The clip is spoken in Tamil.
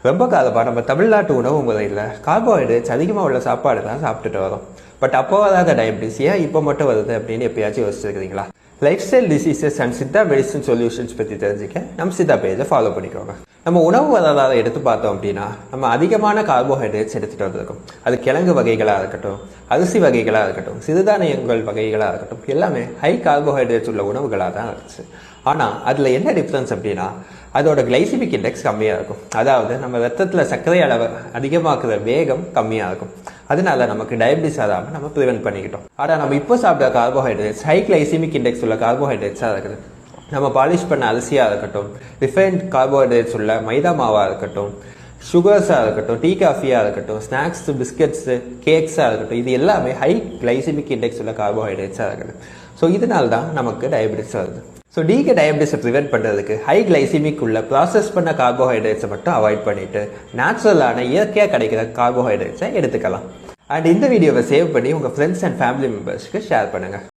ரொம்ப காலமாக நம்ம தமிழ்நாட்டு உணவு முறையில் கார்போஹைட்ரேட்ஸ் அதிகமாக உள்ள சாப்பாடு தான் சாப்பிட்டுட்டு வரோம். பட் அப்போ வராத டயபிட்டிஸ் ஏன் இப்போ மட்டும் வருது அப்படின்னு எப்பயாச்சும் யோசிச்சிருக்கீங்களா? Lifestyle diseases and Siddha medicine solutions பற்றி தெரிஞ்சுக்க நம்ம சித்தா பேஜை ஃபாலோ பண்ணிக்கோங்க. நம்ம உணவு வரலாறு எடுத்து பார்த்தோம் அப்படின்னா நம்ம அதிகமான கார்போஹைட்ரேட்ஸ் எடுத்துகிட்டு வந்திருக்கோம். அது கிழங்கு வகைகளாக இருக்கட்டும், அரிசி வகைகளாக இருக்கட்டும், சிறுதானியங்கள் வகைகளாக இருக்கட்டும், எல்லாமே ஹை கார்போஹைட்ரேட்ஸ் உள்ள உணவுகளாக தான் இருந்துச்சு. ஆனால் அதில் என்ன டிஃப்ரென்ஸ் அப்படின்னா அதோட கிளைசிமிக் இண்டெக்ஸ் கம்மியாக இருக்கும். அதாவது நம்ம ரத்தத்தில் சர்க்கரை அளவு அதிகமாக்குற வேகம் கம்மியாக இருக்கும். அதனால நமக்கு டயபிட்டிஸ் ஆகாமல் நம்ம ப்ரிவென்ட் பண்ணிக்கிட்டோம். ஆனால் நம்ம இப்போ சாப்பிட்ற கார்போஹைட்ரேட்ஸ் ஹை கிளைசிமிக் இண்டெக்ஸ் உள்ள கார்போஹைட்ரேட்ஸாக இருக்குது. நம்ம பாலிஷ் பண்ண அரிசியாக இருக்கட்டும், ரிஃபைன்ட் கார்போஹைட்ரேட்ஸ் உள்ள மைதா மாவாக இருக்கட்டும், சுகர்ஸாக இருக்கட்டும், டீ காஃபியாக இருக்கட்டும், ஸ்நாக்ஸ், பிஸ்கட்ஸு, கேக்ஸாக இருக்கட்டும், இது எல்லாமே ஹை கிளைசிமிக் இண்டெக்ஸ் உள்ள கார்போஹைட்ரேட்ஸாக இருக்குது. ஸோ இதனால தான் நமக்கு டயபிட்டிஸ் வருது. ஸோ டயபிட்டிஸை ப்ரிவென்ட் பண்ணுறதுக்கு ஹை கிளைசிமிக் உள்ள ப்ராசஸ் பண்ண கார்போஹைட்ரேட்ஸை மட்டும் அவாய்ட் பண்ணிவிட்டு நேச்சுரலான இயற்கையாக கிடைக்கிற கார்போஹைட்ரேட்ஸை எடுத்துக்கலாம். அண்ட் இந்த வீடியோவை சேவ் பண்ணி உங்கள் ஃப்ரெண்ட்ஸ் அண்ட் ஃபேமிலி மெம்பர்ஸ்க்கு ஷேர் பண்ணுங்கள்.